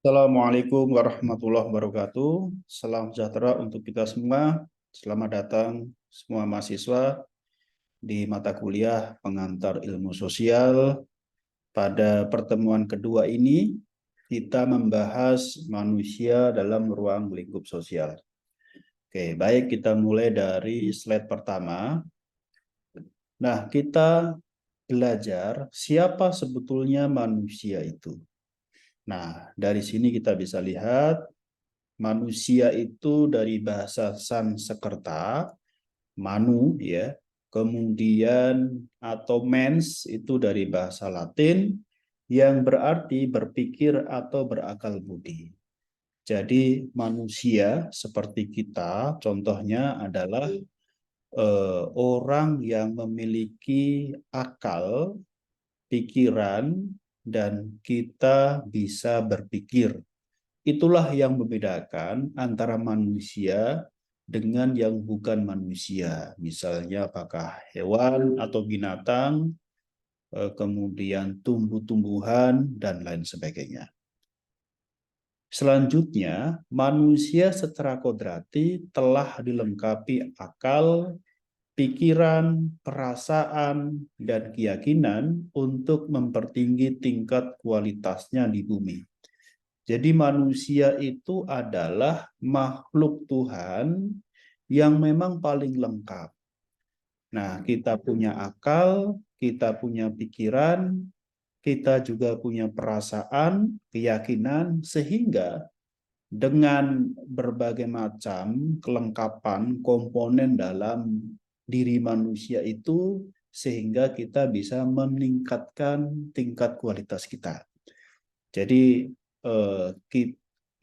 Assalamualaikum warahmatullahi wabarakatuh. Salam sejahtera untuk kita semua. Selamat datang semua mahasiswa di mata kuliah pengantar ilmu sosial. Pada pertemuan kedua ini, kita membahas manusia dalam ruang lingkup sosial. Oke, baik, kita mulai dari slide pertama. Nah, kita belajar siapa sebetulnya manusia itu. Nah, dari sini kita bisa lihat manusia itu dari bahasa Sanskerta, manu ya, kemudian atau mens itu dari bahasa Latin yang berarti berpikir atau berakal budi. Jadi manusia seperti kita, contohnya adalah orang yang memiliki akal, pikiran, dan kita bisa berpikir. Itulah yang membedakan antara manusia dengan yang bukan manusia. Misalnya apakah hewan atau binatang, kemudian tumbuh-tumbuhan, dan lain sebagainya. Selanjutnya, manusia secara kodrati telah dilengkapi akal, pikiran, perasaan, dan keyakinan untuk mempertinggi tingkat kualitasnya di bumi. Jadi manusia itu adalah makhluk Tuhan yang memang paling lengkap. Nah, kita punya akal, kita punya pikiran, kita juga punya perasaan, keyakinan, sehingga dengan berbagai macam kelengkapan komponen dalam diri manusia itu, sehingga kita bisa meningkatkan tingkat kualitas kita. Jadi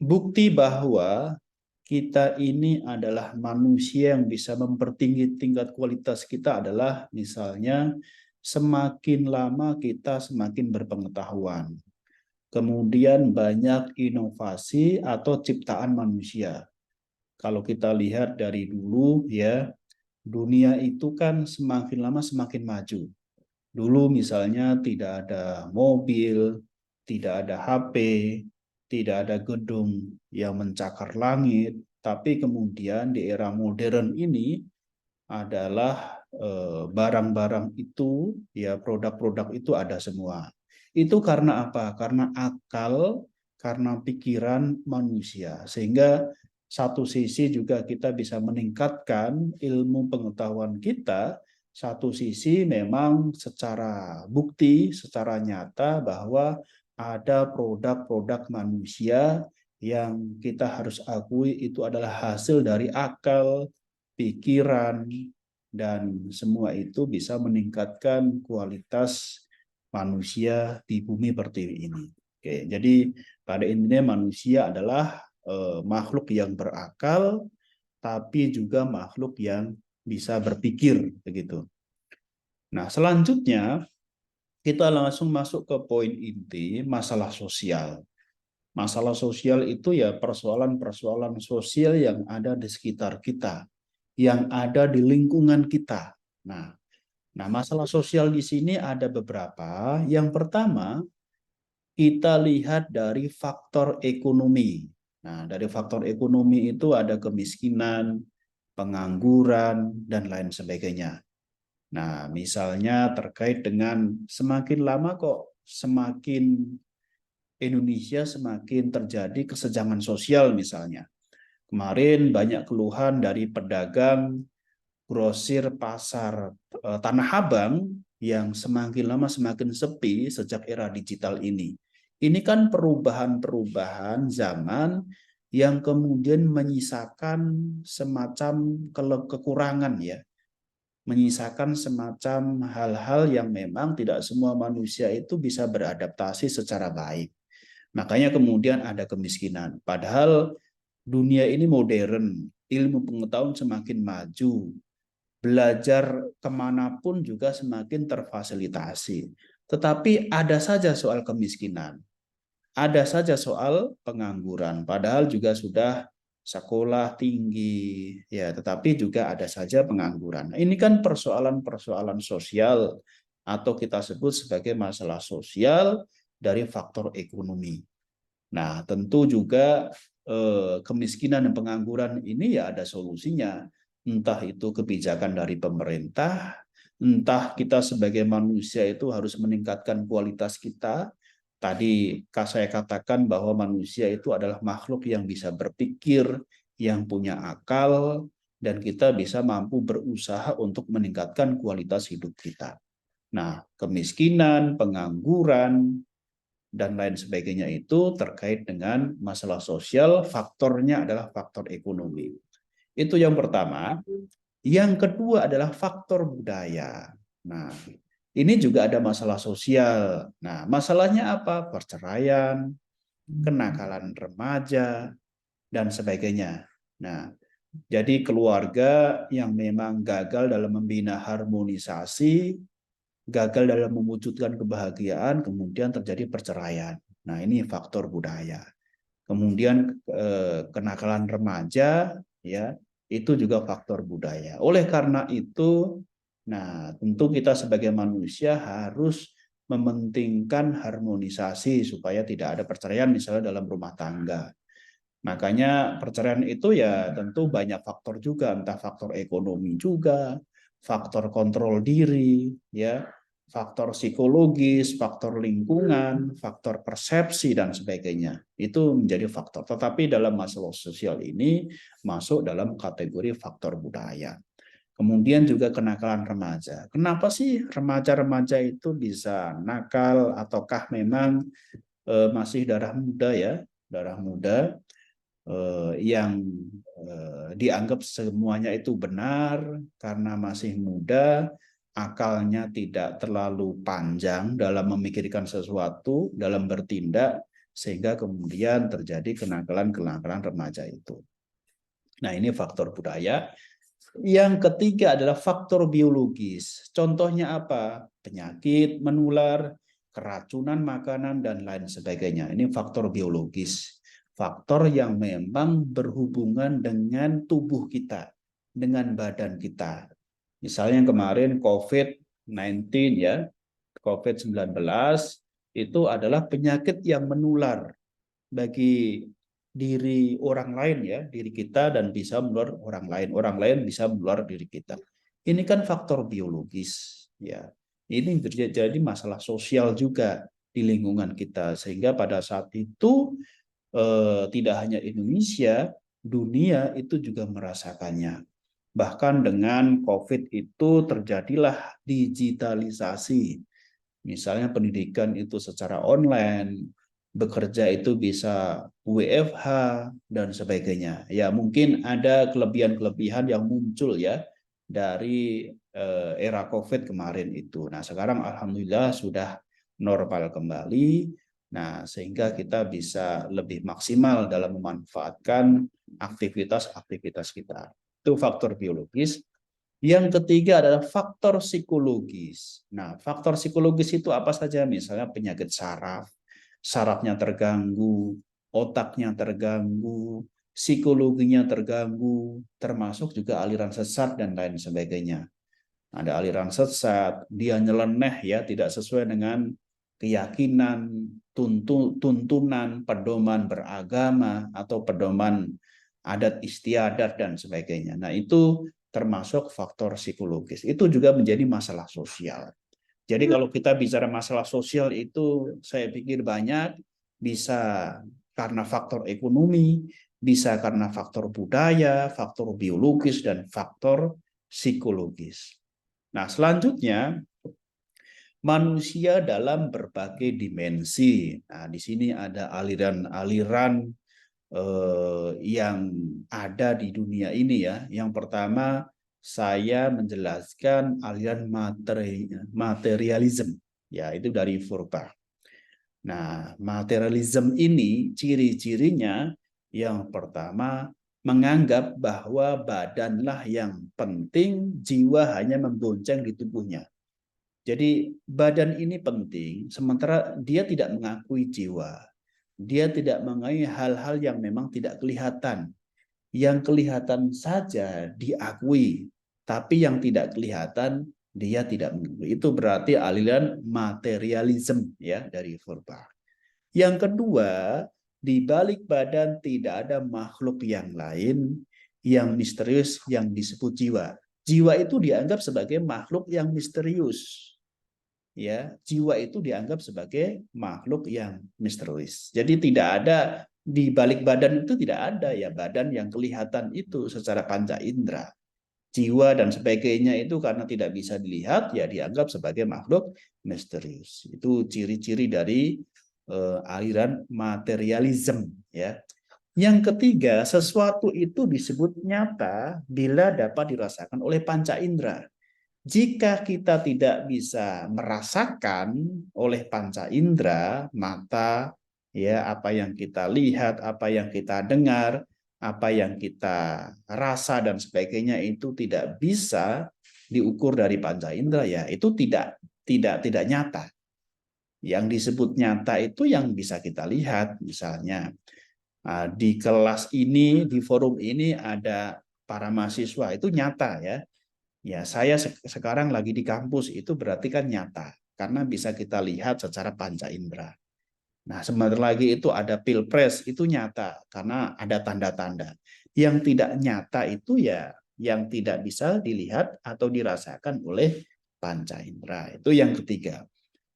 bukti bahwa kita ini adalah manusia yang bisa mempertinggi tingkat kualitas kita adalah misalnya semakin lama kita semakin berpengetahuan. Kemudian banyak inovasi atau ciptaan manusia. Kalau kita lihat dari dulu ya, dunia itu kan semakin lama semakin maju. Dulu misalnya tidak ada mobil, tidak ada HP, tidak ada gedung yang mencakar langit, tapi kemudian di era modern ini adalah barang-barang itu, ya produk-produk itu ada semua. Itu karena apa? Karena akal, karena pikiran manusia. Sehingga satu sisi juga kita bisa meningkatkan ilmu pengetahuan kita, satu sisi memang secara bukti, secara nyata bahwa ada produk-produk manusia yang kita harus akui itu adalah hasil dari akal, pikiran, dan semua itu bisa meningkatkan kualitas manusia di bumi pertiwi ini. Oke, jadi pada intinya manusia adalah makhluk yang berakal, tapi juga makhluk yang bisa berpikir begitu. Nah, selanjutnya kita langsung masuk ke poin inti masalah sosial. Masalah sosial itu ya persoalan-persoalan sosial yang ada di sekitar kita, yang ada di lingkungan kita. Nah, masalah sosial di sini ada beberapa. Yang pertama, kita lihat dari faktor ekonomi. Nah, dari faktor ekonomi itu ada kemiskinan, pengangguran, dan lain sebagainya. Nah, misalnya terkait dengan semakin lama kok semakin Indonesia semakin terjadi kesenjangan sosial misalnya. Kemarin banyak keluhan dari pedagang grosir pasar Tanah Abang yang semakin lama semakin sepi sejak era digital ini. Ini kan perubahan-perubahan zaman yang kemudian menyisakan semacam kekurangan ya, menyisakan semacam hal-hal yang memang tidak semua manusia itu bisa beradaptasi secara baik. Makanya kemudian ada kemiskinan. Padahal dunia ini modern, ilmu pengetahuan semakin maju, belajar kemanapun juga semakin terfasilitasi. Tetapi ada saja soal kemiskinan, ada saja soal pengangguran, padahal juga sudah sekolah tinggi, ya, tetapi juga ada saja pengangguran. Ini kan persoalan-persoalan sosial atau kita sebut sebagai masalah sosial dari faktor ekonomi. Nah, tentu juga kemiskinan dan pengangguran ini ya ada solusinya. Entah itu kebijakan dari pemerintah, entah kita sebagai manusia itu harus meningkatkan kualitas kita. Tadi saya katakan bahwa manusia itu adalah makhluk yang bisa berpikir, yang punya akal, dan kita bisa mampu berusaha untuk meningkatkan kualitas hidup kita. Nah, kemiskinan, pengangguran, dan lain sebagainya itu terkait dengan masalah sosial, faktornya adalah faktor ekonomi. Itu yang pertama. Yang kedua adalah faktor budaya. Nah, ini juga ada masalah sosial. Nah, masalahnya apa? Perceraian, kenakalan remaja, dan sebagainya. Nah, jadi keluarga yang memang gagal dalam membina harmonisasi, gagal dalam mewujudkan kebahagiaan, kemudian terjadi perceraian. Nah, ini faktor budaya. Kemudian kenakalan remaja, ya, itu juga faktor budaya. Oleh karena itu, nah, tentu kita sebagai manusia harus mementingkan harmonisasi supaya tidak ada perceraian misalnya dalam rumah tangga. Makanya perceraian itu ya tentu banyak faktor juga, entah faktor ekonomi juga, faktor kontrol diri, ya, faktor psikologis, faktor lingkungan, faktor persepsi dan sebagainya. Itu menjadi faktor. Tetapi dalam masalah sosial ini masuk dalam kategori faktor budaya. Kemudian juga kenakalan remaja. Kenapa sih remaja-remaja itu bisa nakal ataukah memang masih darah muda ya, darah muda yang dianggap semuanya itu benar karena masih muda, akalnya tidak terlalu panjang dalam memikirkan sesuatu, dalam bertindak, sehingga kemudian terjadi kenakalan-kenakalan remaja itu. Nah, ini faktor budaya. Yang ketiga adalah faktor biologis. Contohnya apa? Penyakit menular, keracunan makanan, dan lain sebagainya. Ini faktor biologis. Faktor yang memang berhubungan dengan tubuh kita, dengan badan kita. Misalnya kemarin COVID-19 ya, COVID-19 itu adalah penyakit yang menular bagi diri orang lain ya, diri kita dan bisa menular orang lain bisa menular diri kita. Ini kan faktor biologis ya. Ini terjadi masalah sosial juga di lingkungan kita sehingga pada saat itu tidak hanya Indonesia, dunia itu juga merasakannya. Bahkan dengan COVID itu terjadilah digitalisasi. Misalnya pendidikan itu secara online, bekerja itu bisa WFH dan sebagainya. Ya, mungkin ada kelebihan-kelebihan yang muncul ya dari era COVID kemarin itu. Nah, sekarang alhamdulillah sudah normal kembali. Nah, sehingga kita bisa lebih maksimal dalam memanfaatkan aktivitas-aktivitas kita. Itu faktor biologis. Yang ketiga adalah faktor psikologis. Nah, faktor psikologis itu apa saja? Misalnya penyakit saraf, sarafnya terganggu, otaknya terganggu, psikologinya terganggu, termasuk juga aliran sesat dan lain sebagainya. Ada aliran sesat, dia nyeleneh ya, tidak sesuai dengan keyakinan, tuntunan, pedoman beragama, atau pedoman adat istiadat dan sebagainya. Nah, itu termasuk faktor psikologis. Itu juga menjadi masalah sosial. Jadi kalau kita bicara masalah sosial itu saya pikir banyak, bisa karena faktor ekonomi, bisa karena faktor budaya, faktor biologis, dan faktor psikologis. Nah, selanjutnya manusia dalam berbagai dimensi. Nah, di sini ada aliran-aliran yang ada di dunia ini ya. Yang pertama, saya menjelaskan aliran materialisme. Ya, itu dari Furba. Nah, materialisme ini ciri-cirinya yang pertama menganggap bahwa badanlah yang penting, jiwa hanya membonceng di tubuhnya. Jadi badan ini penting, sementara dia tidak mengakui jiwa. Dia tidak mengakui hal-hal yang memang tidak kelihatan. Yang kelihatan saja diakui, tapi yang tidak kelihatan dia tidak mengakui. Itu berarti aliran materialisme ya dari Furba. Yang kedua, Di balik badan tidak ada makhluk yang lain yang misterius yang disebut jiwa. Jiwa itu dianggap sebagai makhluk yang misterius. Ya, jiwa itu dianggap sebagai makhluk yang misterius. Jadi tidak ada di balik badan itu tidak ada ya badan yang kelihatan itu secara panca indera. Jiwa dan sebagainya itu karena tidak bisa dilihat ya dianggap sebagai makhluk misterius. Itu ciri-ciri dari aliran materialisme ya. Yang ketiga, sesuatu itu disebut nyata bila dapat dirasakan oleh panca indera. Jika kita tidak bisa merasakan oleh panca indera, mata, ya apa yang kita lihat, apa yang kita dengar, apa yang kita rasa dan sebagainya itu tidak bisa diukur dari panca indera ya, itu tidak nyata. Yang disebut nyata itu yang bisa kita lihat, misalnya di kelas ini, di forum ini ada para mahasiswa, itu nyata ya. Ya, saya sekarang lagi di kampus itu berarti kan nyata karena bisa kita lihat secara panca indera. Nah, sebentar lagi itu ada pilpres itu nyata karena ada tanda-tanda. Yang tidak nyata itu ya yang tidak bisa dilihat atau dirasakan oleh panca indera. Itu yang ketiga.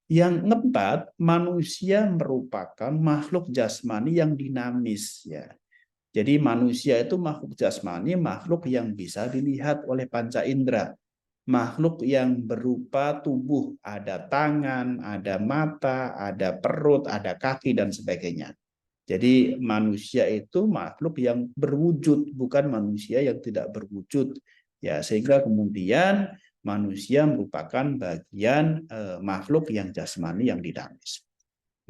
Yang keempat, manusia merupakan makhluk jasmani yang dinamis ya. Jadi manusia itu makhluk jasmani, makhluk yang bisa dilihat oleh panca indera. Makhluk yang berupa tubuh, ada tangan, ada mata, ada perut, ada kaki, dan sebagainya. Jadi manusia itu makhluk yang berwujud, bukan manusia yang tidak berwujud. Ya, sehingga kemudian manusia merupakan bagian makhluk yang jasmani yang dinamis.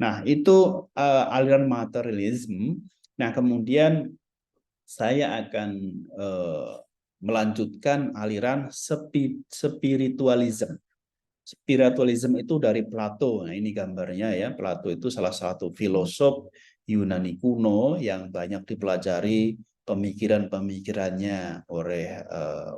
Nah, itu aliran materialisme. Nah, kemudian saya akan melanjutkan aliran spiritualisme. Spiritualisme itu dari Plato. Nah, ini gambarnya ya. Plato itu salah satu filosof Yunani kuno yang banyak dipelajari pemikiran-pemikirannya oleh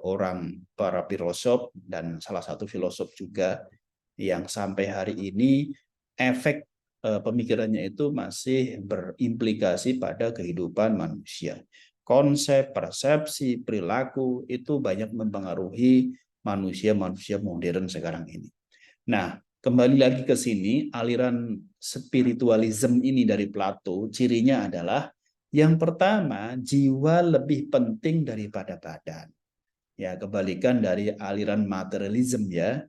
orang para filosof dan salah satu filosof juga yang sampai hari ini efek pemikirannya itu masih berimplikasi pada kehidupan manusia. Konsep, persepsi, perilaku itu banyak mempengaruhi manusia-manusia modern sekarang ini. Nah, kembali lagi ke sini, aliran spiritualisme ini dari Plato, cirinya adalah yang pertama, jiwa lebih penting daripada badan. Ya, kebalikan dari aliran materialisme ya.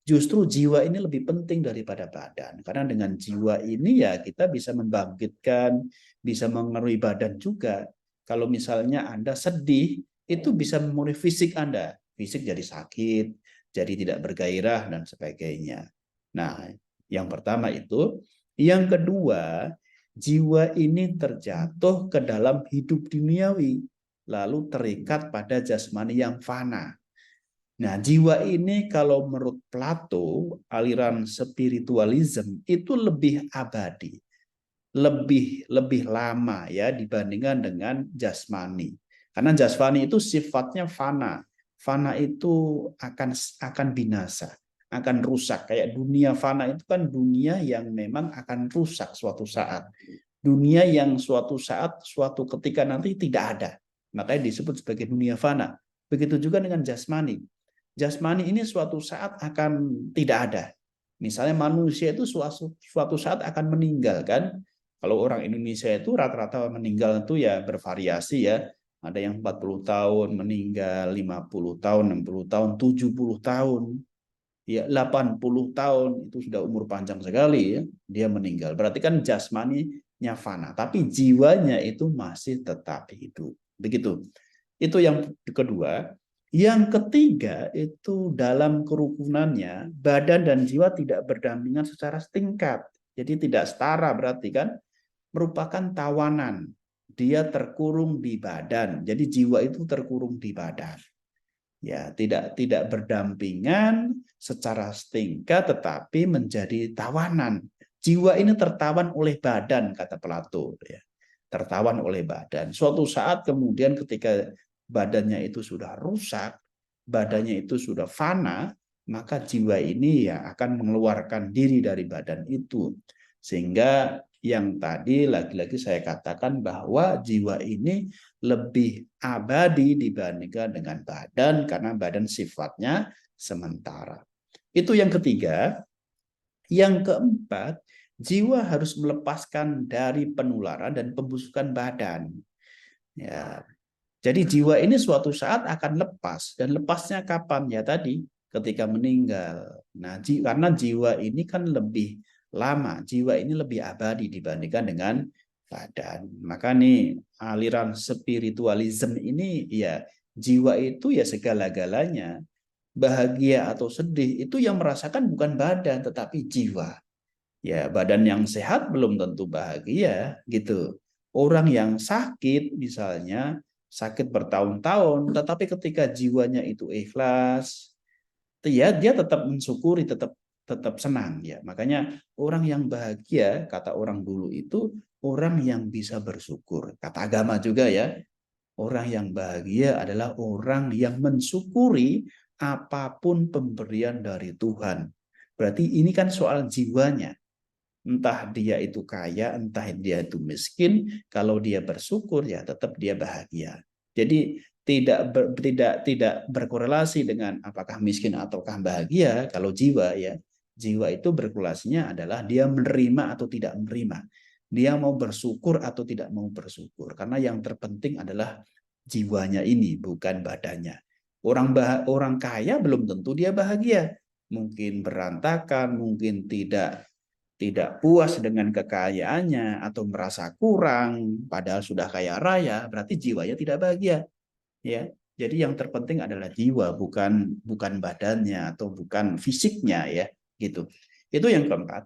Justru jiwa ini lebih penting daripada badan. Karena dengan jiwa ini ya kita bisa membangkitkan, bisa mengaruhi badan juga. Kalau misalnya Anda sedih, itu bisa mempengaruhi fisik Anda. Fisik jadi sakit, jadi tidak bergairah, dan sebagainya. Nah, yang pertama itu. Yang kedua, jiwa ini terjatuh ke dalam hidup duniawi, lalu terikat pada jasmani yang fana. Nah, jiwa ini kalau menurut Plato, aliran spiritualisme itu lebih abadi, lebih lama ya dibandingkan dengan jasmani. Karena jasmani itu sifatnya fana. Fana itu akan binasa, akan rusak. Kayak dunia fana itu kan dunia yang memang akan rusak suatu saat. Dunia yang suatu saat, suatu ketika nanti tidak ada. Makanya disebut sebagai dunia fana. Begitu juga dengan jasmani. Jasmani ini suatu saat akan tidak ada. Misalnya manusia itu suatu saat akan meninggal kan. Kalau orang Indonesia itu rata-rata meninggal itu ya bervariasi ya. Ada yang 40 tahun meninggal, 50 tahun, 60 tahun, 70 tahun. Ya 80 tahun itu sudah umur panjang sekali ya. Dia meninggal. Berarti kan jasmaninya fana, tapi jiwanya itu masih tetap hidup. Begitu. Itu yang kedua. Yang ketiga itu dalam kerukunannya badan dan jiwa tidak berdampingan secara setingkat. Jadi tidak setara berarti kan merupakan tawanan. Dia terkurung di badan. Jadi jiwa itu terkurung di badan. Ya, tidak berdampingan secara setingkat tetapi menjadi tawanan. Jiwa ini tertawan oleh badan kata Plato ya. Tertawan oleh badan. Suatu saat kemudian ketika badannya itu sudah rusak, badannya itu sudah fana, maka jiwa ini ya akan mengeluarkan diri dari badan itu. Sehingga yang tadi lagi-lagi saya katakan bahwa jiwa ini lebih abadi dibandingkan dengan badan karena badan sifatnya sementara. Itu yang ketiga. Yang keempat, jiwa harus melepaskan dari penularan dan pembusukan badan. Ya, jadi jiwa ini suatu saat akan lepas, dan lepasnya kapan? Ya tadi, ketika meninggal. Nah, karena jiwa ini kan lebih lama, jiwa ini lebih abadi dibandingkan dengan badan. Maka nih aliran spiritualisme ini ya jiwa itu ya segala-galanya. Bahagia atau sedih itu yang merasakan bukan badan tetapi jiwa. Ya, badan yang sehat belum tentu bahagia gitu. Orang yang sakit misalnya sakit bertahun-tahun, tetapi ketika jiwanya itu ikhlas, ya dia tetap mensyukuri, tetap tetap senang ya. Makanya orang yang bahagia kata orang dulu itu orang yang bisa bersyukur. Kata agama juga ya. Orang yang bahagia adalah orang yang mensyukuri apapun pemberian dari Tuhan. Berarti ini kan soal jiwanya. Entah dia itu kaya, entah dia itu miskin, kalau dia bersyukur ya tetap dia bahagia. Jadi tidak berkorelasi dengan apakah miskin ataukah bahagia. Kalau jiwa ya, jiwa itu berkorelasinya adalah dia menerima atau tidak menerima. Dia mau bersyukur atau tidak mau bersyukur. Karena yang terpenting adalah jiwanya ini, bukan badannya. Orang kaya belum tentu dia bahagia. Mungkin berantakan, mungkin tidak puas dengan kekayaannya atau merasa kurang padahal sudah kaya raya, berarti jiwanya tidak bahagia ya. Jadi yang terpenting adalah jiwa, bukan badannya atau bukan fisiknya ya gitu. Itu yang keempat.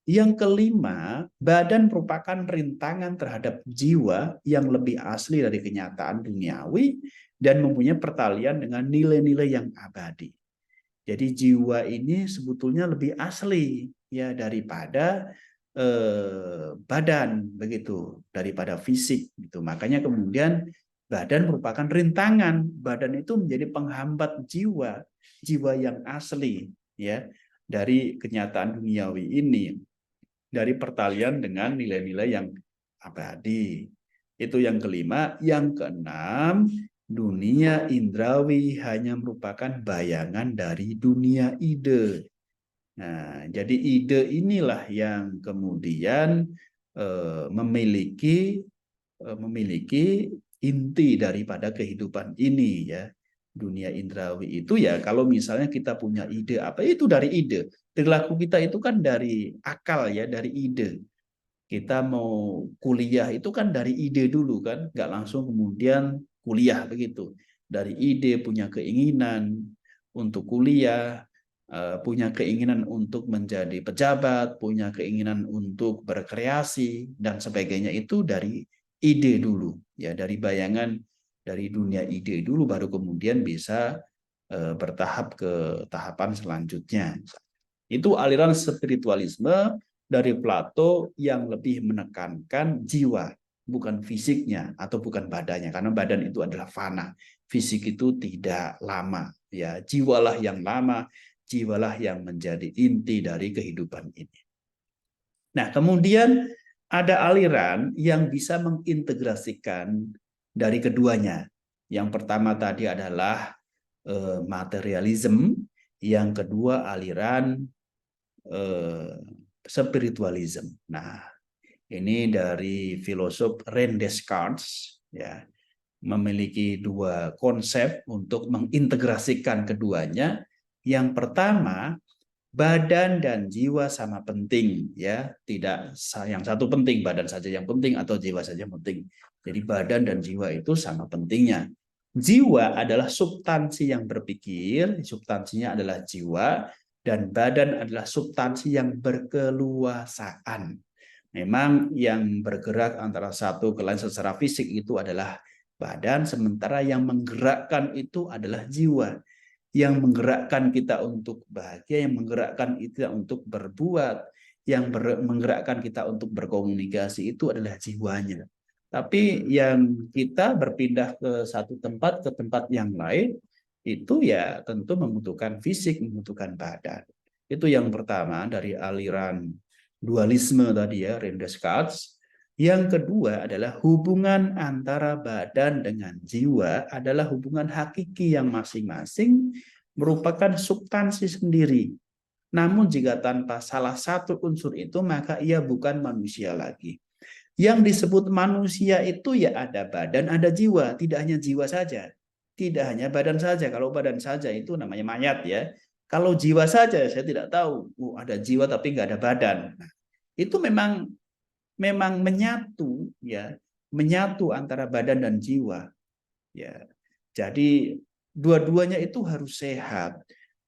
Yang kelima, badan merupakan rintangan terhadap jiwa yang lebih asli dari kenyataan duniawi dan mempunyai pertalian dengan nilai-nilai yang abadi. Jadi jiwa ini sebetulnya lebih asli ya daripada badan begitu, daripada fisik gitu. Makanya kemudian badan merupakan rintangan. Badan itu menjadi penghambat jiwa, jiwa yang asli ya dari kenyataan duniawi ini, dari pertalian dengan nilai-nilai yang abadi. Itu yang kelima. Yang keenam, dunia indrawi hanya merupakan bayangan dari dunia ide. Nah, jadi ide inilah yang kemudian memiliki inti daripada kehidupan ini ya. Dunia indrawi itu ya kalau misalnya kita punya ide apa itu dari ide. Perilaku kita itu kan dari akal ya, dari ide. Kita mau kuliah itu kan dari ide dulu kan, nggak langsung kemudian kuliah begitu. Dari ide punya keinginan untuk kuliah, punya keinginan untuk menjadi pejabat, punya keinginan untuk berkreasi dan sebagainya itu dari ide dulu, ya dari bayangan dari dunia ide dulu baru kemudian bisa bertahap ke tahapan selanjutnya. Itu aliran spiritualisme dari Plato yang lebih menekankan jiwa, bukan fisiknya atau bukan badannya, karena badan itu adalah fana, fisik itu tidak lama, ya jiwalah yang lama, jiwalah yang menjadi inti dari kehidupan ini. Nah, kemudian ada aliran yang bisa mengintegrasikan dari keduanya. Yang pertama tadi adalah materialisme, yang kedua aliran spiritualisme. Nah, ini dari filosof René Descartes ya, memiliki dua konsep untuk mengintegrasikan keduanya. Yang pertama, badan dan jiwa sama penting ya, tidak yang satu penting badan saja yang penting atau jiwa saja yang penting. Jadi badan dan jiwa itu sama pentingnya. Jiwa adalah substansi yang berpikir, substansinya adalah jiwa, dan badan adalah substansi yang berkeluasaan. Memang yang bergerak antara satu ke lain secara fisik itu adalah badan, sementara yang menggerakkan itu adalah jiwa. Yang menggerakkan kita untuk bahagia, yang menggerakkan kita untuk berbuat, yang menggerakkan kita untuk berkomunikasi itu adalah jiwanya. Tapi yang kita berpindah ke satu tempat ke tempat yang lain, itu ya tentu membutuhkan fisik, membutuhkan badan. Itu yang pertama dari aliran dualisme tadi ya, René Descartes. Yang kedua adalah hubungan antara badan dengan jiwa adalah hubungan hakiki yang masing-masing merupakan substansi sendiri. Namun jika tanpa salah satu unsur itu, maka ia bukan manusia lagi. Yang disebut manusia itu ya ada badan, ada jiwa. Tidak hanya jiwa saja. Tidak hanya badan saja. Kalau badan saja itu namanya mayat ya. Kalau jiwa saja saya tidak tahu. Ada jiwa tapi nggak ada badan. Nah, itu memang menyatu ya, menyatu antara badan dan jiwa ya. Jadi dua-duanya itu harus sehat.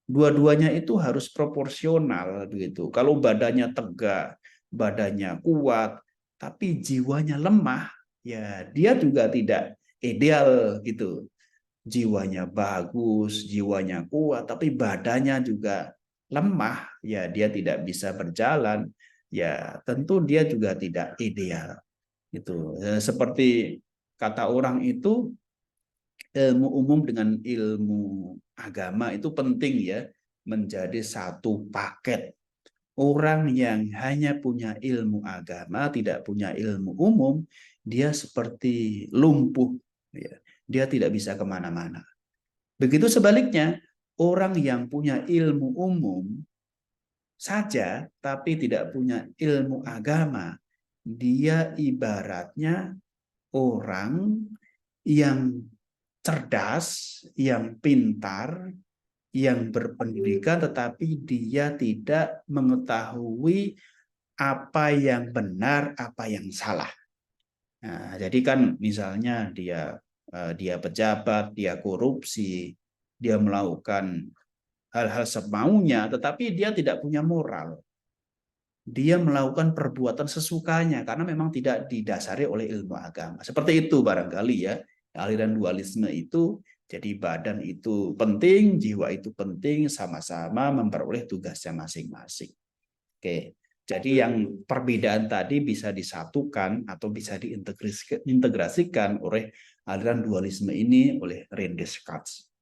Dua-duanya itu harus proporsional begitu. Kalau badannya tegak, badannya kuat, tapi jiwanya lemah, ya dia juga tidak ideal gitu. Jiwanya bagus, jiwanya kuat, tapi badannya juga lemah, ya dia tidak bisa berjalan, ya tentu dia juga tidak ideal. Itu seperti kata orang itu, ilmu umum dengan ilmu agama itu penting ya, menjadi satu paket. Orang yang hanya punya ilmu agama, tidak punya ilmu umum, dia seperti lumpuh. Ya. Dia tidak bisa kemana-mana. Begitu sebaliknya, orang yang punya ilmu umum saja, tapi tidak punya ilmu agama, dia ibaratnya orang yang cerdas, yang pintar, yang berpendidikan, tetapi dia tidak mengetahui apa yang benar, apa yang salah. Nah, jadi kan misalnya dia pejabat, dia korupsi, dia melakukan hal-hal semaunya, tetapi dia tidak punya moral. Dia melakukan perbuatan sesukanya karena memang tidak didasari oleh ilmu agama. Seperti itu barangkali ya, aliran dualisme itu. Jadi badan itu penting, jiwa itu penting, sama-sama memperoleh tugasnya masing-masing. Oke, jadi yang perbedaan tadi bisa disatukan atau bisa diintegrasikan oleh aliran dualisme ini oleh René Descartes.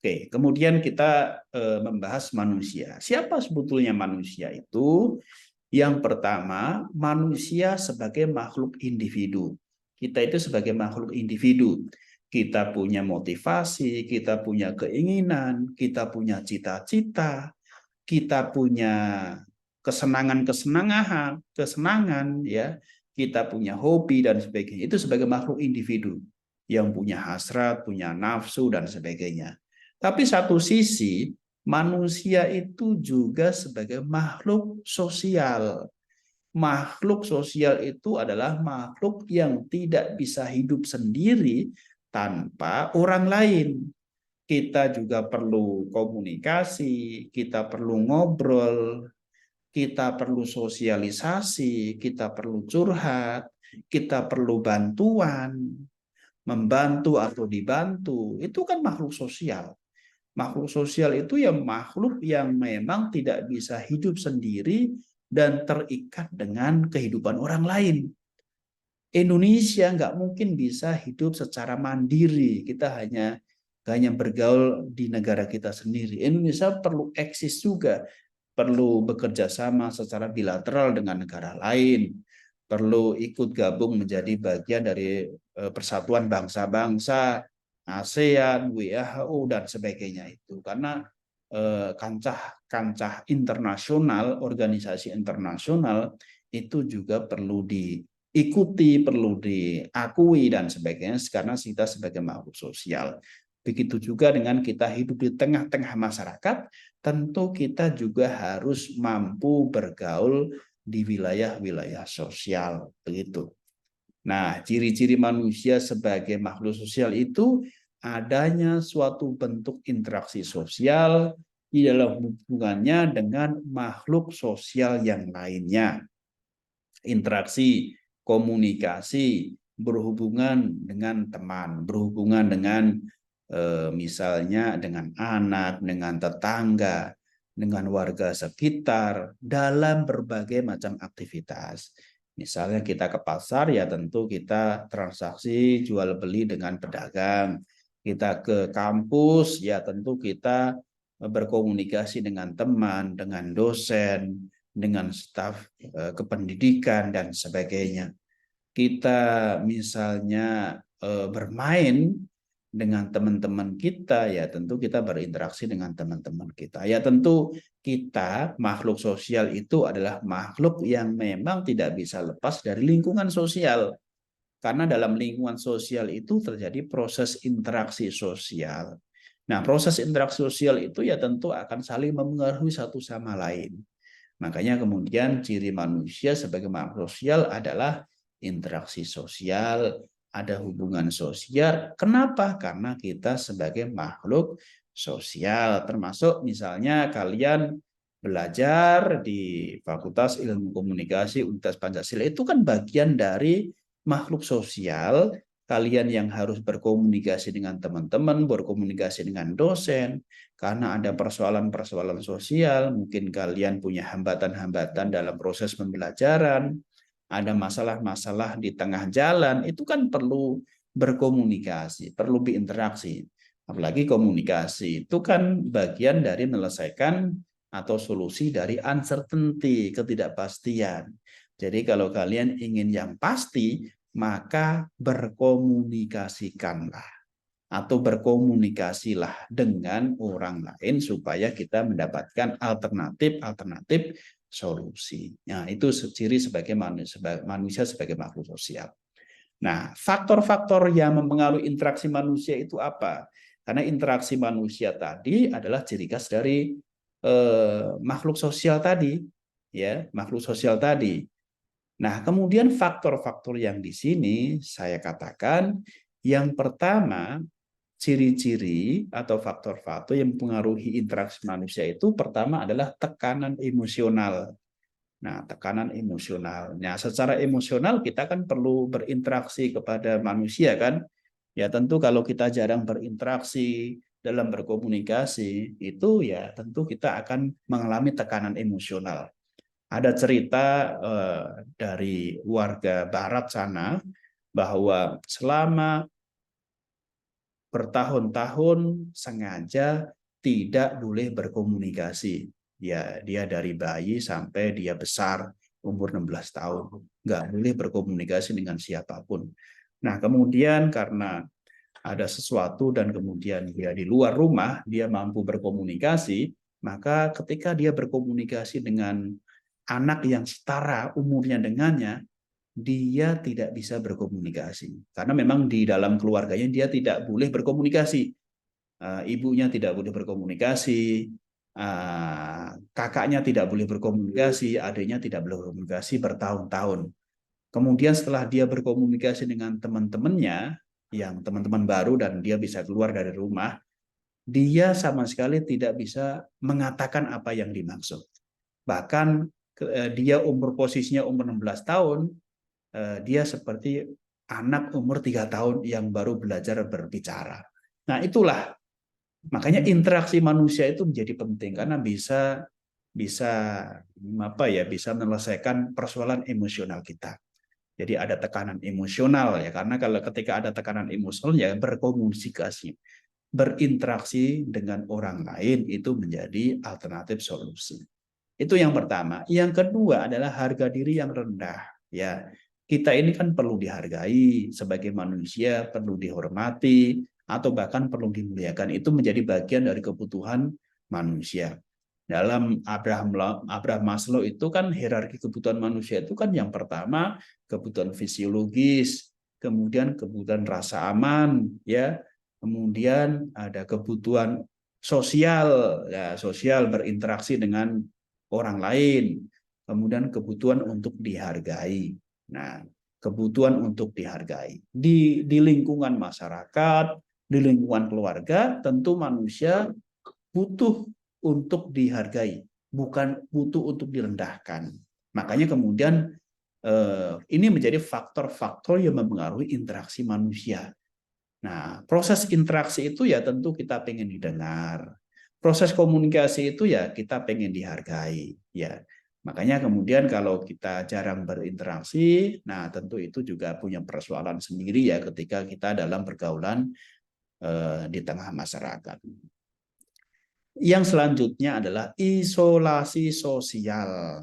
Oke, kemudian kita membahas manusia. Siapa sebetulnya manusia itu? Yang pertama, manusia sebagai makhluk individu. Kita itu sebagai makhluk individu. Kita punya motivasi, kita punya keinginan, kita punya cita-cita, kita punya kesenangan ya, kita punya hobi dan sebagainya. Itu sebagai makhluk individu yang punya hasrat, punya nafsu dan sebagainya. Tapi satu sisi manusia itu juga sebagai makhluk sosial. Makhluk sosial itu adalah makhluk yang tidak bisa hidup sendiri tanpa orang lain. Kita juga perlu komunikasi, kita perlu ngobrol, kita perlu sosialisasi, kita perlu curhat, kita perlu bantuan, membantu atau dibantu. Itu kan makhluk sosial. Makhluk sosial itu ya makhluk yang memang tidak bisa hidup sendiri dan terikat dengan kehidupan orang lain. Indonesia nggak mungkin bisa hidup secara mandiri. Kita hanya bergaul di negara kita sendiri. Indonesia perlu eksis juga, perlu bekerja sama secara bilateral dengan negara lain, perlu ikut gabung menjadi bagian dari persatuan bangsa-bangsa, ASEAN, WHO dan sebagainya itu. Karena kancah internasional, organisasi internasional itu juga perlu diikuti, perlu diakui dan sebagainya karena kita sebagai makhluk sosial. Begitu juga dengan kita hidup di tengah-tengah masyarakat, tentu kita juga harus mampu bergaul di wilayah-wilayah sosial begitu. Nah, ciri-ciri manusia sebagai makhluk sosial itu adanya suatu bentuk interaksi sosial di dalam hubungannya dengan makhluk sosial yang lainnya. Interaksi, komunikasi, berhubungan dengan teman, berhubungan dengan misalnya dengan anak, dengan tetangga, dengan warga sekitar dalam berbagai macam aktivitas. Misalnya kita ke pasar ya tentu kita transaksi jual beli dengan pedagang. Kita ke kampus ya tentu kita berkomunikasi dengan teman, dengan dosen, dengan staf kependidikan dan sebagainya. Kita misalnya bermain dengan teman-teman kita, ya tentu kita berinteraksi dengan teman-teman kita. Ya tentu kita makhluk sosial itu adalah makhluk yang memang tidak bisa lepas dari lingkungan sosial. Karena dalam lingkungan sosial itu terjadi proses interaksi sosial. Nah, proses interaksi sosial itu ya tentu akan saling mempengaruhi satu sama lain. Makanya kemudian ciri manusia sebagai makhluk sosial adalah interaksi sosial, ada hubungan sosial. Kenapa? Karena kita sebagai makhluk sosial, termasuk misalnya kalian belajar di Fakultas Ilmu Komunikasi Universitas Pancasila, itu kan bagian dari makhluk sosial. Kalian yang harus berkomunikasi dengan teman-teman, berkomunikasi dengan dosen, karena ada persoalan-persoalan sosial, mungkin kalian punya hambatan-hambatan dalam proses pembelajaran, ada masalah-masalah di tengah jalan, itu kan perlu berkomunikasi, perlu berinteraksi. Apalagi komunikasi itu kan bagian dari menyelesaikan atau solusi dari uncertainty, ketidakpastian. Jadi kalau kalian ingin yang pasti, maka berkomunikasikanlah atau berkomunikasilah dengan orang lain supaya kita mendapatkan alternatif solusi. Nah, itu ciri sebagai manusia sebagai makhluk sosial. Nah, faktor-faktor yang mempengaruhi interaksi manusia itu apa? Karena interaksi manusia tadi adalah ciri khas dari makhluk sosial tadi, ya, makhluk sosial tadi. Nah, kemudian faktor-faktor yang di sini saya katakan yang pertama, ciri-ciri atau faktor-faktor yang mempengaruhi interaksi manusia itu pertama adalah tekanan emosional. Nah, tekanan emosional. Nah, secara emosional kita kan perlu berinteraksi kepada manusia kan? Ya tentu kalau kita jarang berinteraksi dalam berkomunikasi, itu ya tentu kita akan mengalami tekanan emosional. Ada cerita dari warga barat sana bahwa selama bertahun-tahun sengaja tidak boleh berkomunikasi. Ya, dia dari bayi sampai dia besar, umur 16 tahun. Nggak boleh berkomunikasi dengan siapapun. Nah, kemudian karena ada sesuatu dan kemudian dia di luar rumah, dia mampu berkomunikasi, maka ketika dia berkomunikasi dengan anak yang setara umurnya dengannya, dia tidak bisa berkomunikasi karena memang di dalam keluarganya dia tidak boleh berkomunikasi. Ibunya tidak boleh berkomunikasi, kakaknya tidak boleh berkomunikasi, adiknya tidak boleh berkomunikasi bertahun-tahun. Kemudian setelah dia berkomunikasi dengan teman-temannya yang teman-teman baru dan dia bisa keluar dari rumah, dia sama sekali tidak bisa mengatakan apa yang dimaksud. Bahkan dia posisinya umur 16 tahun, dia seperti anak umur 3 tahun yang baru belajar berbicara. Nah, itulah makanya interaksi manusia itu menjadi penting karena bisa bisa menyelesaikan persoalan emosional kita. Jadi ada tekanan emosional ya, karena kalau ketika ada tekanan emosional ya berkomunikasi, berinteraksi dengan orang lain itu menjadi alternatif solusi. Itu yang pertama. Yang kedua adalah harga diri yang rendah. Ya, kita ini kan perlu dihargai sebagai manusia, perlu dihormati, atau bahkan perlu dimuliakan. Itu menjadi bagian dari kebutuhan manusia. Dalam Abraham Maslow itu kan hierarki kebutuhan manusia itu kan yang pertama kebutuhan fisiologis, kemudian kebutuhan rasa aman, ya, kemudian ada kebutuhan sosial, ya, sosial berinteraksi dengan orang lain, kemudian kebutuhan untuk dihargai. Nah, kebutuhan untuk dihargai di lingkungan masyarakat, di lingkungan keluarga, tentu manusia butuh untuk dihargai, bukan butuh untuk direndahkan. Makanya kemudian ini menjadi faktor-faktor yang mempengaruhi interaksi manusia. Nah, proses interaksi itu ya tentu kita pengen didengar. Proses komunikasi itu ya kita pengen dihargai. Ya, makanya kemudian kalau kita jarang berinteraksi, nah tentu itu juga punya persoalan sendiri ya ketika kita dalam pergaulan di tengah masyarakat. Yang selanjutnya adalah isolasi sosial.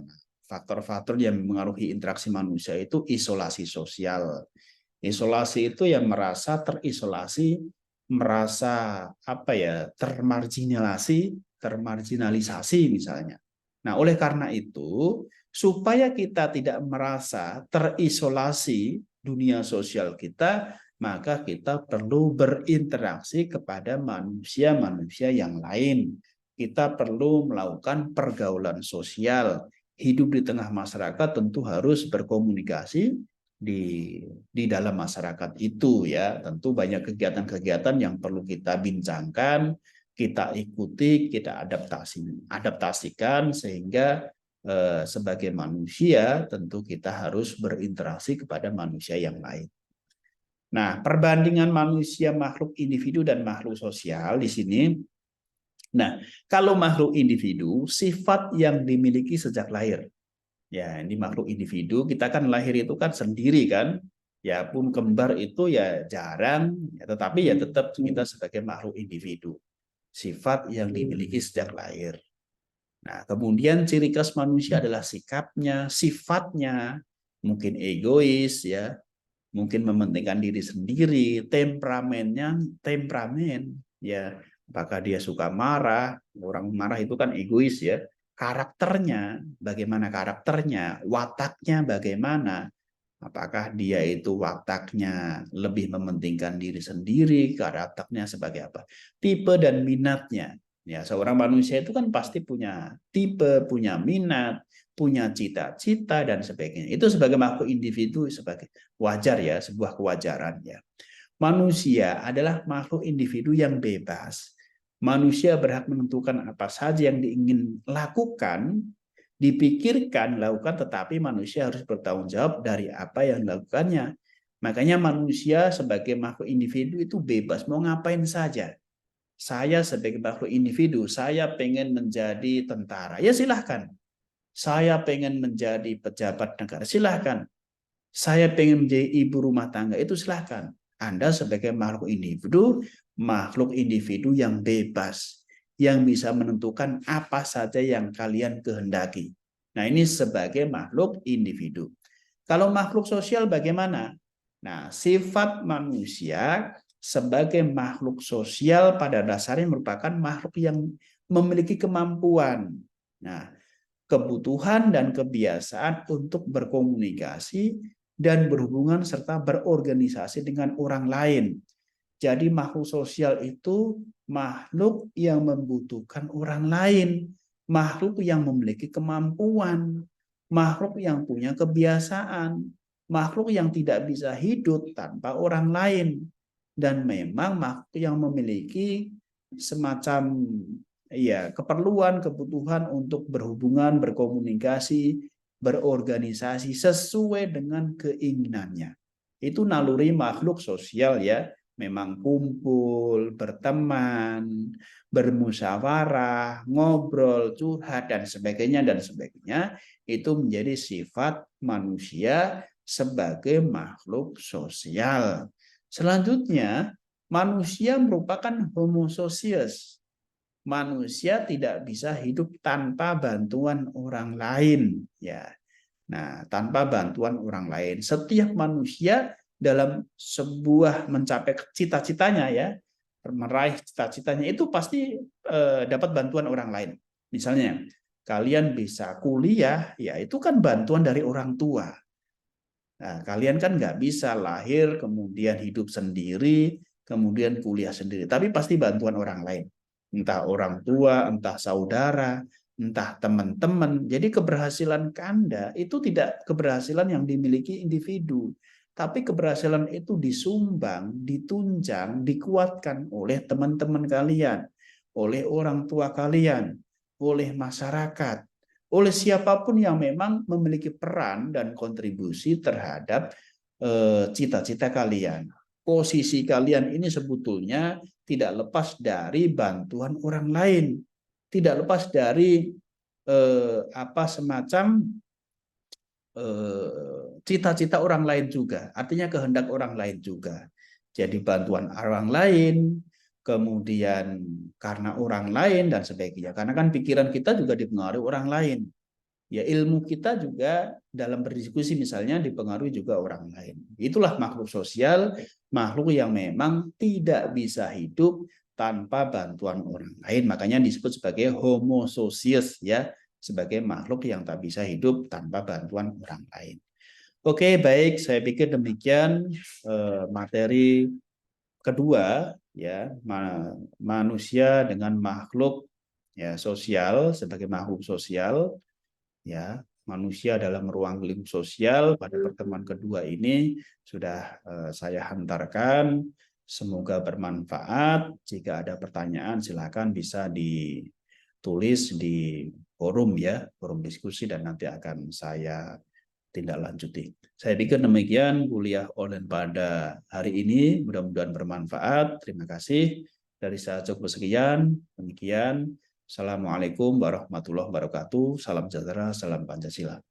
faktor-faktor yang mempengaruhi interaksi manusia itu isolasi sosial. Isolasi itu yang merasa terisolasi, merasa apa ya, termarginalisasi misalnya. Nah, oleh karena itu, supaya kita tidak merasa terisolasi dunia sosial kita, maka kita perlu berinteraksi kepada manusia-manusia yang lain. Kita perlu melakukan pergaulan sosial. Hidup di tengah masyarakat tentu harus berkomunikasi di dalam masyarakat itu ya. Tentu banyak kegiatan-kegiatan yang perlu kita bincangkan, kita ikuti, kita adaptasikan sehingga sebagai manusia tentu kita harus berinteraksi kepada manusia yang lain. Nah, perbandingan manusia makhluk individu dan makhluk sosial di sini. Nah, kalau makhluk individu, sifat yang dimiliki sejak lahir. Ya, ini makhluk individu, kita kan lahir itu kan sendiri kan. Ya pun kembar itu ya jarang, ya, tetapi ya tetap kita sebagai makhluk individu. Sifat yang dimiliki sejak lahir. Nah, kemudian ciri khas manusia adalah sikapnya, sifatnya, mungkin egois ya, mungkin mementingkan diri sendiri, temperamen ya, apakah dia suka marah, orang marah itu kan egois ya, karakternya, bagaimana karakternya, wataknya bagaimana, apakah dia itu wataknya lebih mementingkan diri sendiri, karakternya sebagai apa, tipe dan minatnya. Ya, seorang manusia itu kan pasti punya tipe, punya minat, punya cita-cita dan sebagainya. Itu sebagai makhluk individu sebagai wajar ya, sebuah kewajaran ya. Manusia adalah makhluk individu yang bebas. Manusia berhak menentukan apa saja yang diingin lakukan, dipikirkan, lakukan, tetapi manusia harus bertanggung jawab dari apa yang dilakukannya. Makanya manusia sebagai makhluk individu itu bebas, mau ngapain saja. Saya sebagai makhluk individu, saya pengen menjadi tentara, ya silahkan. Saya pengen menjadi pejabat negara, silahkan. Saya pengen menjadi ibu rumah tangga, itu silahkan. Anda sebagai makhluk individu yang bebas, yang bisa menentukan apa saja yang kalian kehendaki. Nah, ini sebagai makhluk individu. Kalau makhluk sosial bagaimana? Nah, sifat manusia sebagai makhluk sosial pada dasarnya merupakan makhluk yang memiliki kemampuan. Nah, kebutuhan dan kebiasaan untuk berkomunikasi dan berhubungan serta berorganisasi dengan orang lain. Jadi makhluk sosial itu makhluk yang membutuhkan orang lain, makhluk yang memiliki kemampuan, makhluk yang punya kebiasaan, makhluk yang tidak bisa hidup tanpa orang lain. Dan memang makhluk yang memiliki semacam ya keperluan, kebutuhan untuk berhubungan, berkomunikasi, berorganisasi sesuai dengan keinginannya. Itu naluri makhluk sosial ya, memang kumpul, berteman, bermusyawarah, ngobrol, curhat dan sebagainya, itu menjadi sifat manusia sebagai makhluk sosial. Selanjutnya, manusia merupakan homo socius. Manusia tidak bisa hidup tanpa bantuan orang lain, ya. Nah, tanpa bantuan orang lain, setiap manusia dalam sebuah mencapai cita-citanya ya, meraih cita-citanya itu pasti dapat bantuan orang lain. Misalnya, kalian bisa kuliah, ya itu kan bantuan dari orang tua. Nah, kalian kan nggak bisa lahir, kemudian hidup sendiri, kemudian kuliah sendiri. Tapi pasti bantuan orang lain. Entah orang tua, entah saudara, entah teman-teman. Jadi keberhasilan Anda itu tidak keberhasilan yang dimiliki individu. Tapi keberhasilan itu disumbang, ditunjang, dikuatkan oleh teman-teman kalian, oleh orang tua kalian, oleh masyarakat, oleh siapapun yang memang memiliki peran dan kontribusi terhadap cita-cita kalian. Posisi kalian ini sebetulnya tidak lepas dari bantuan orang lain, tidak lepas dari semacam cita-cita orang lain juga, artinya kehendak orang lain juga. Jadi bantuan orang lain, kemudian karena orang lain dan sebagainya. Karena kan pikiran kita juga dipengaruhi orang lain. ya ilmu kita juga dalam berdiskusi misalnya dipengaruhi juga orang lain. Itulah makhluk sosial, makhluk yang memang tidak bisa hidup tanpa bantuan orang lain. Makanya disebut sebagai homo socius ya, sebagai makhluk yang tak bisa hidup tanpa bantuan orang lain. Oke, baik, saya pikir demikian materi kedua ya, manusia dengan makhluk ya sosial sebagai makhluk sosial ya, manusia dalam ruang lingkup sosial pada pertemuan kedua ini sudah saya hantarkan. Semoga bermanfaat. Jika ada pertanyaan silakan bisa ditulis di forum ya, forum diskusi, dan nanti akan saya tindak lanjuti. Saya pikir demikian kuliah online pada hari ini, mudah-mudahan bermanfaat. Terima kasih. Dari saya cukup sekian. Demikian. Assalamualaikum warahmatullahi wabarakatuh. Salam sejahtera, salam Pancasila.